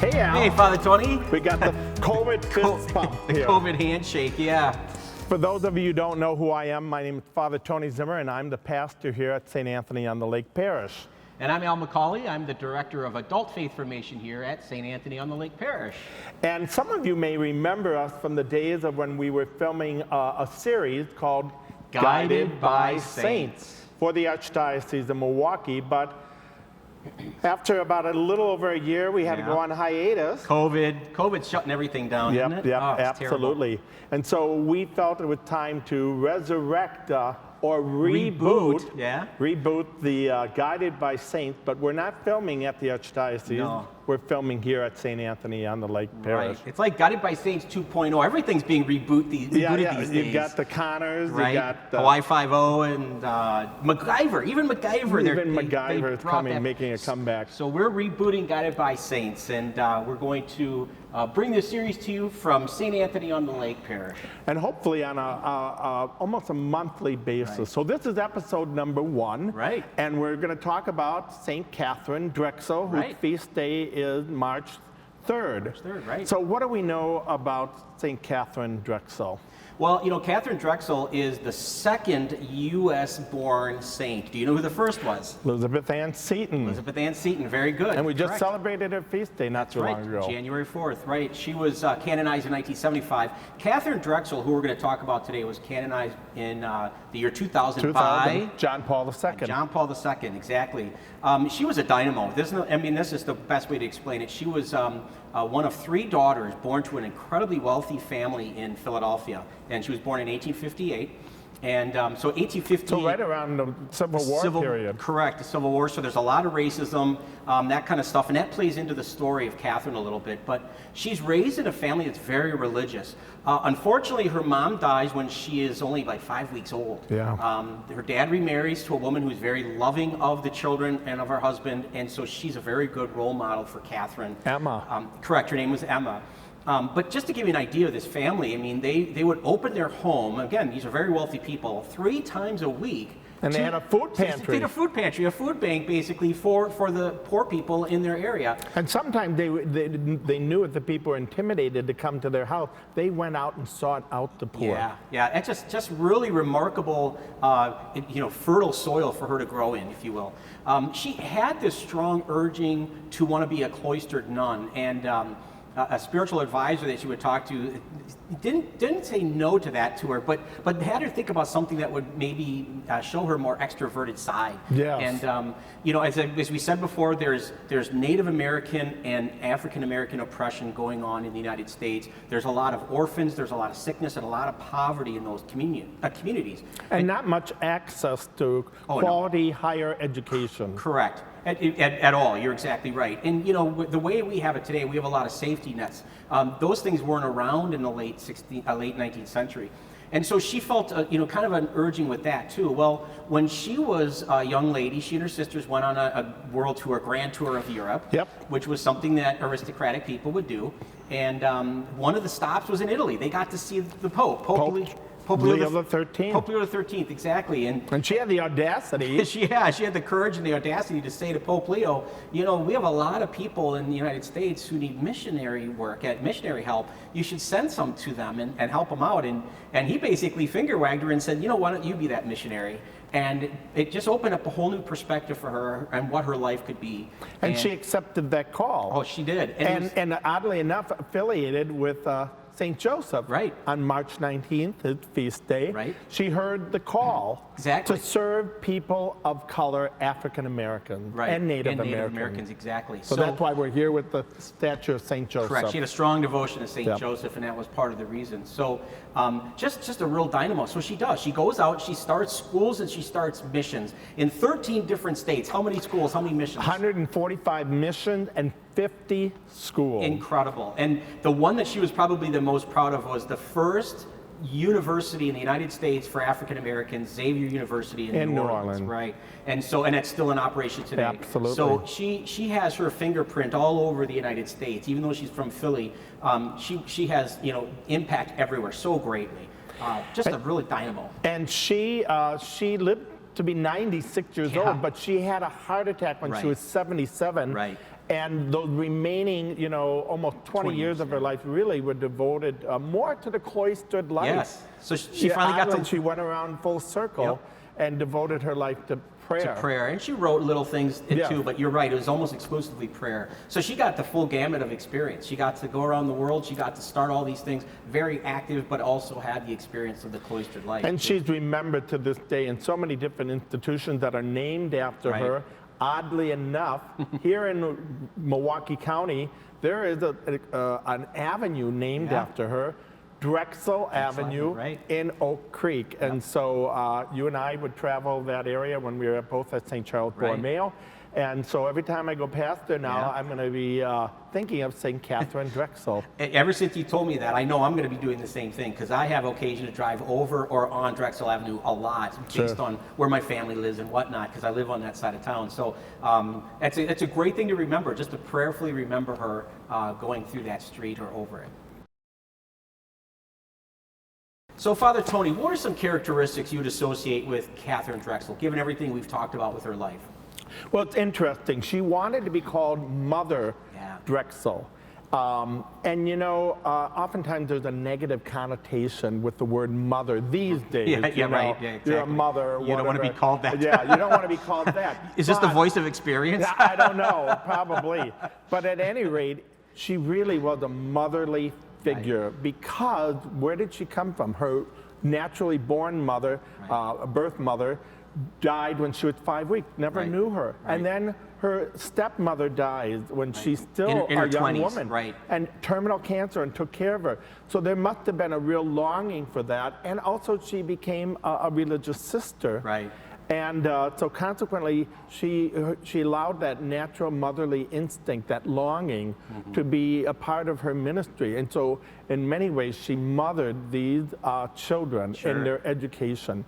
Hey, Al. Hey, Father Tony. We got the COVID fist bump The here. COVID handshake, yeah. For those of you who don't know who I am, my name is Father Tony Zimmer, and I'm the pastor here at St. Anthony on the Lake Parish. And I'm Al McCauley. I'm the Director of Adult Faith Formation here at St. Anthony on the Lake Parish. And some of you may remember us from the days of when we were filming a series called Guided by Saints for the Archdiocese of Milwaukee, but after about a little over a year, we had to go on hiatus. COVID's shutting everything down, isn't it? Yep, Oh, it's absolutely. terrible. And so we felt it was time to resurrect or reboot the Guided by Saints, but we're not filming at the Archdiocese. No. We're filming here at St. Anthony on the Lake Parish. Right. It's like Guided by Saints 2.0. Everything's being rebooted these days. You've got the Connors, right? you got Hawaii Five-0 and MacGyver. Even MacGyver. Even MacGyver is coming, making a comeback. So we're rebooting Guided by Saints, and we're going to bring this series to you from St. Anthony on the Lake Parish. And hopefully on almost a monthly basis. Right. So this is episode number 1. Right. And we're going to talk about St. Katharine Drexel, whose feast day is March 3rd. March 3rd, right. So what do we know about St. Katharine Drexel? Well, you know, Katharine Drexel is the second U.S.-born saint. Do you know who the first was? Elizabeth Ann Seton. Elizabeth Ann Seton, very good. And we just celebrated her feast day not too long ago. January 4th, right. She was canonized in 1975. Katharine Drexel, who we're going to talk about today, was canonized in the year 2000 by John Paul II. John Paul II, exactly. She was a dynamo. This is the best way to explain it. She was one of 3 daughters born to an incredibly wealthy family in Philadelphia, and she was born in 1858. And so 1850. So right around the Civil War period. Correct, the Civil War. So there's a lot of racism, that kind of stuff, and that plays into the story of Katharine a little bit. But she's raised in a family that's very religious. Unfortunately, her mom dies when she is only like 5 weeks old. Yeah. Her dad remarries to a woman who's very loving of the children and of her husband, and so she's a very good role model for Katharine. Emma. Correct, her name was Emma. But just to give you an idea of this family, I mean, they would open their home, again, these are very wealthy people, 3 times a week. And they had a food pantry. They had a food pantry, a food bank, basically, for the poor people in their area. And sometimes they knew if the people were intimidated to come to their house, they went out and sought out the poor. Yeah, it's just really remarkable, fertile soil for her to grow in, if you will. She had this strong urging to want to be a cloistered nun, and a spiritual advisor that she would talk to didn't say no to that to her, but had her think about something that would maybe show her more extroverted side. Yes. And as we said before, there's Native American and African American oppression going on in the United States. There's a lot of orphans, there's a lot of sickness, and a lot of poverty in those communities. And not much access to quality higher education. Correct. At all, you're exactly right. And the way we have it today, we have a lot of safety nets. Those things weren't around in the late 19th century. And so she felt, kind of an urging with that too. Well, when she was a young lady, she and her sisters went on a world tour, grand tour of Europe, which was something that aristocratic people would do. And one of the stops was in Italy. They got to see the Pope Leo the 13th. Pope Leo the 13th, exactly. And she had the audacity. She had the courage and the audacity to say to Pope Leo, we have a lot of people in the United States who need missionary work, missionary help. You should send some to them and help them out. And he basically finger-wagged her and said, why don't you be that missionary? And it just opened up a whole new perspective for her and what her life could be. And she accepted that call. Oh, she did. And oddly enough, affiliated with St. Joseph. Right. On March 19th, his feast day. Right. She heard the call to serve people of color, African Americans, and Native Americans. Exactly. So that's why we're here with the statue of St. Joseph. Correct. She had a strong devotion to St. Joseph, and that was part of the reason. So just a real dynamo. So she does. She goes out, she starts schools, and she starts missions in 13 different states. How many schools? How many missions? 145 missions and 50 schools. Incredible. And the one that she was probably the most proud of was the first university in the United States for African Americans, Xavier University in New Orleans. Right. And that's still in operation today. Absolutely. So she has her fingerprint all over the United States. Even though she's from Philly, she has impact everywhere so greatly. Just a really dynamo. And she lived to be 96 years old, but she had a heart attack when she was 77. Right. And those remaining, you know, almost 20 years of her life really were devoted more to the cloistered life. Yes. So she finally got to. She went around full circle and devoted her life to prayer. To prayer. And she wrote little things too, but you're right, it was almost exclusively prayer. So she got the full gamut of experience. She got to go around the world, she got to start all these things, very active, but also had the experience of the cloistered life. And she's remembered to this day in so many different institutions that are named after her. Oddly enough, here in Milwaukee County, there is an avenue named after her, Drexel Avenue in Oak Creek. And so you and I would travel that area when we were both at St. Charles Borromeo. And so every time I go past there now, I'm going to be thinking of St. Katharine Drexel. Ever since you told me that, I know I'm going to be doing the same thing, because I have occasion to drive over or on Drexel Avenue a lot based on where my family lives and whatnot, because I live on that side of town. So it's a great thing to remember, just to prayerfully remember her going through that street or over it. So, Father Tony, what are some characteristics you'd associate with Katharine Drexel, given everything we've talked about with her life? Well, it's interesting. She wanted to be called Mother Drexel. And you know, oftentimes there's a negative connotation with the word mother these days. Exactly. You're a mother. Or you don't want to be called that. Yeah, you don't want to be called that. Is this the voice of experience? I don't know, probably. But at any rate, she really was a motherly figure, because where did she come from? Her naturally born mother, birth mother, died when she was 5 weeks, never knew her. And then her stepmother died when she's still in her a young 20s, woman, and terminal cancer, and took care of her. So there must have been a real longing for that. And also she became a religious sister. And so consequently, she allowed that natural motherly instinct, that longing, to be a part of her ministry. And so in many ways, she mothered these children in their education.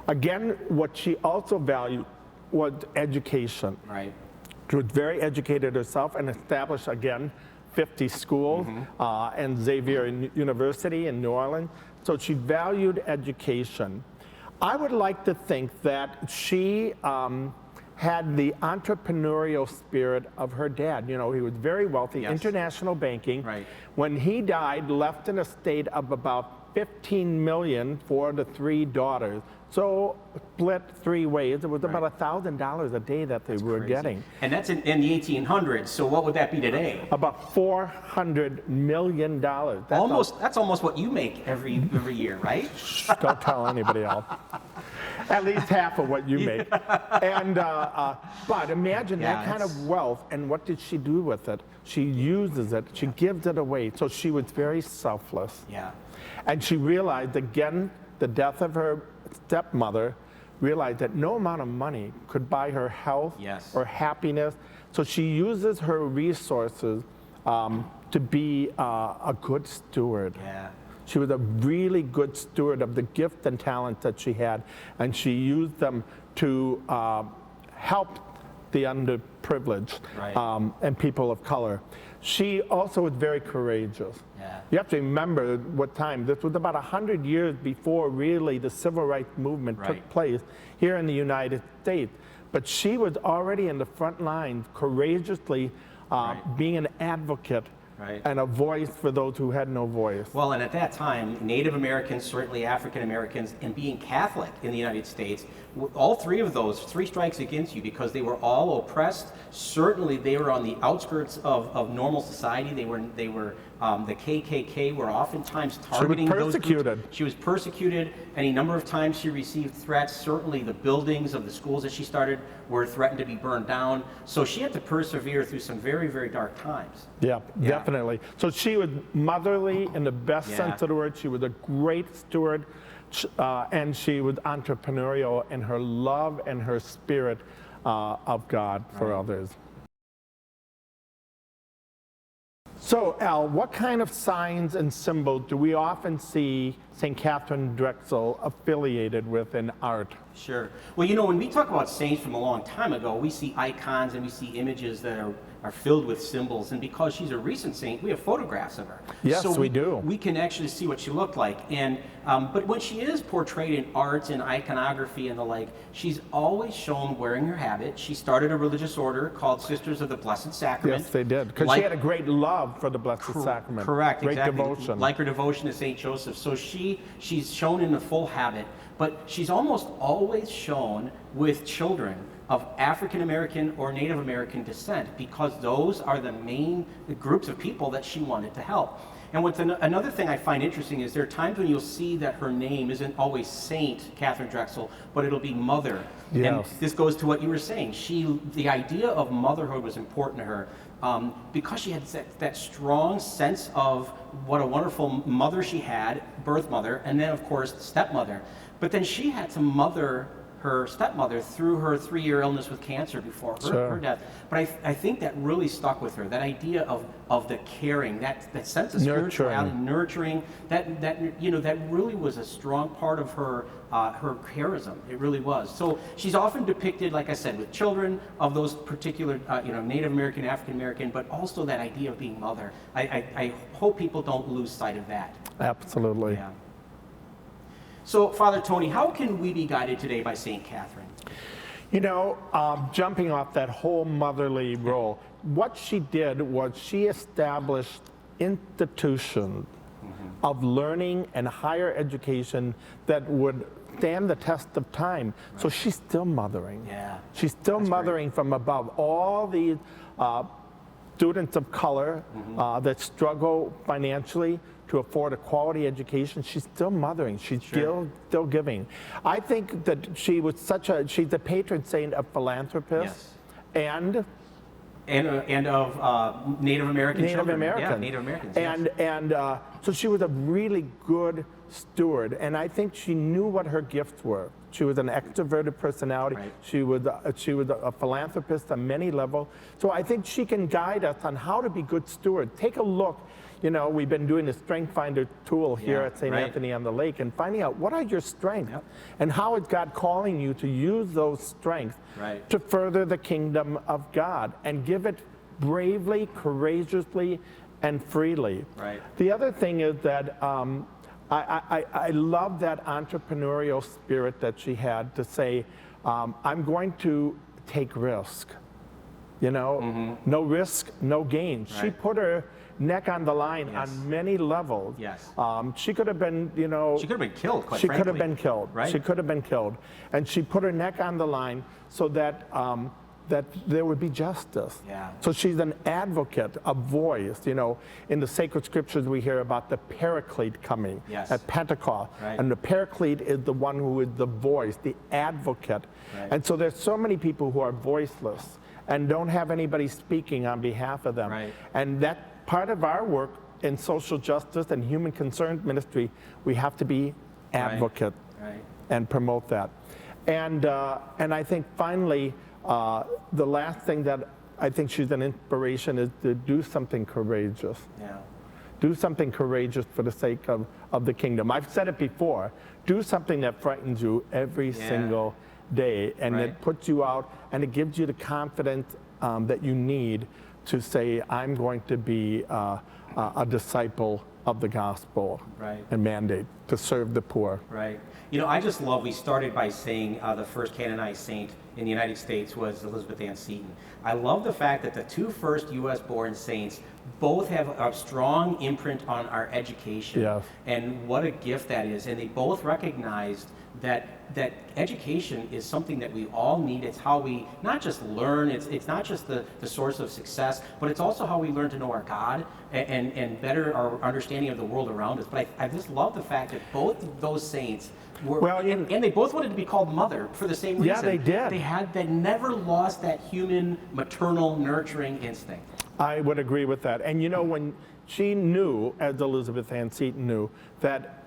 Again, what she also valued was education. She was very educated herself and established, again, 50 schools and Xavier University in New Orleans. So she valued education. I would like to think that she had the entrepreneurial spirit of her dad. You know, he was very wealthy, international banking. When he died, left an estate of about $15 million for the 3 daughters. So split 3 ways. It was about $1,000 a day that they were getting. And that's in the 1800s. So what would that be today? About $400 million. That's almost what you make every year, right? Shh, don't tell anybody else. At least half of what you make. And but imagine that kind of wealth, and what did she do with it? She uses it. She gives it away. So she was very selfless. And she realized, again, the death of her stepmother, realized that no amount of money could buy her health or happiness. So she uses her resources to be a good steward. She was a really good steward of the gift and talent that she had, and she used them to help the underprivileged and people of color. She also was very courageous. You have to remember what time. This was about 100 years before really the civil rights movement took place here in the United States. But she was already in the front lines, courageously being an advocate and a voice for those who had no voice. Well, and at that time, Native Americans, certainly African Americans, and being Catholic in the United States, all 3 of those, 3 strikes against you, because they were all oppressed. Certainly, they were on the outskirts of normal society. They were the KKK were oftentimes targeting those groups. She was persecuted. Any number of times she received threats. Certainly, the buildings of the schools that she started were threatened to be burned down. So she had to persevere through some very, very dark times. Yeah, definitely. So she was motherly in the best sense of the word. She was a great steward, and she was entrepreneurial in her love and her spirit of God for others. So, Al, what kind of signs and symbols do we often see St. Katharine Drexel affiliated with in art? Sure. Well, when we talk about saints from a long time ago, we see icons and we see images that are filled with symbols. And because she's a recent saint, we have photographs of her. Yes, so we do. We can actually see what she looked like. And but when she is portrayed in art and iconography and the like, she's always shown wearing her habit. She started a religious order called Sisters of the Blessed Sacrament. Yes, they did. Because she had a great love for the Blessed Sacrament. Correct, great exactly. devotion. Like her devotion to St. Joseph. So she's shown in the full habit, but she's almost always shown with children of African American or Native American descent, because those are the main groups of people that she wanted to help. And another thing I find interesting is there are times when you'll see that her name isn't always Saint Katharine Drexel, but it'll be Mother. Yes. And this goes to what you were saying. The idea of motherhood was important to her because she had that strong sense of what a wonderful mother she had, birth mother, and then of course stepmother. But then she had to mother her stepmother through her 3-year illness with cancer before her death. But I think that really stuck with her, that idea of the caring, that sense of spirituality, nurturing, that really was a strong part of her charism. It really was. So she's often depicted, like I said, with children of those particular Native American, African American, but also that idea of being mother. I hope people don't lose sight of that. Absolutely. Yeah. So, Father Tony, how can we be guided today by St. Catherine? Jumping off that whole motherly role, what she did was she established institutions of learning and higher education that would stand the test of time. Right. So she's still mothering. Yeah. She's still mothering from above all these students of color that struggle financially to afford a quality education. She's still mothering. She's still giving. I think that she was she's the patron saint of philanthropists and of Native American children. Yeah, Native Americans. And so she was a really good steward, and I think she knew what her gifts were. She was an extroverted personality. Right. She was a philanthropist on many levels. So I think she can guide us on how to be good stewards. Take a look. We've been doing the Strength Finder tool here at St. Anthony on the Lake, and finding out what are your strengths and how is God calling you to use those strengths to further the kingdom of God and give it bravely, courageously, and freely. Right. The other thing is that I love that entrepreneurial spirit that she had to say, I'm going to take risk. No risk, no gain. Right. She put her neck on the line on many levels. Yes. She could have been, she could have been killed, quite frankly. She could have been killed. Right. She could have been killed. And she put her neck on the line so that that there would be justice. Yeah. So she's an advocate, a voice. In the sacred scriptures we hear about the Paraclete coming at Pentecost. Right. And the Paraclete is the one who is the voice, the advocate. Right. And so there's so many people who are voiceless and don't have anybody speaking on behalf of them. Right. And that part of our work in social justice and human concern ministry, we have to be advocate and promote that. And I think finally, the last thing that I think she's an inspiration is to do something courageous. Yeah. Do something courageous for the sake of the kingdom. I've said it before, do something that frightens you every single day, and it puts you out, and it gives you the confidence that you need to say, I'm going to be a disciple of the gospel and mandate to serve the poor. Right. I just love, we started by saying the first canonized saint in the United States was Elizabeth Ann Seton. I love the fact that the two first U.S.-born saints both have a strong imprint on our education. Yes. And what a gift that is. And they both recognized that education is something that we all need. It's how we not just learn, it's not just the source of success, but it's also how we learn to know our God and better our understanding of the world around us. But I just love the fact that both of those saints were, and they both wanted to be called mother for the same reason. Yeah, they did. They never lost that human, maternal, nurturing instinct. I would agree with that. And when she knew, as Elizabeth Ann Seton knew, that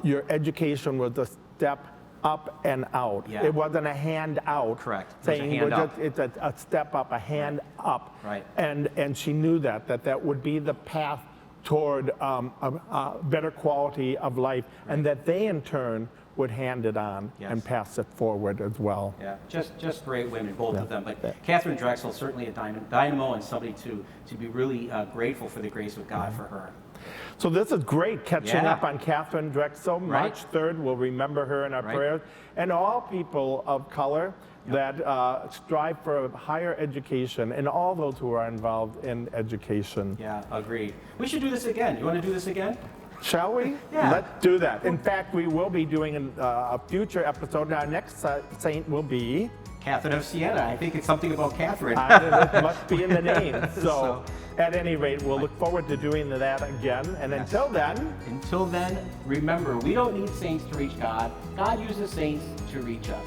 your education was a step up and out. Yeah. It wasn't a hand out. Correct. Saying it's a step up, a hand up. Right. And she knew that would be the path toward a better quality of life, and that they in turn would hand it on and pass it forward as well. Yeah, just great women, both of them. But Katharine Drexel, certainly a dynamo and somebody to be really grateful for the grace of God for her. So this is great, catching up on Katharine Drexel. March 3rd, we'll remember her in our prayers. And all people of color that strive for higher education, and all those who are involved in education. Yeah, agreed. We should do this again. You want to do this again? Shall we? Yeah. Let's do that. In fact, we will be doing a future episode. Our next saint will be Catherine of Siena. I think it's something about Catherine. It must be in the name. So, at any rate, we'll look forward to doing that again. And until then, remember, we don't need saints to reach God. God uses saints to reach us.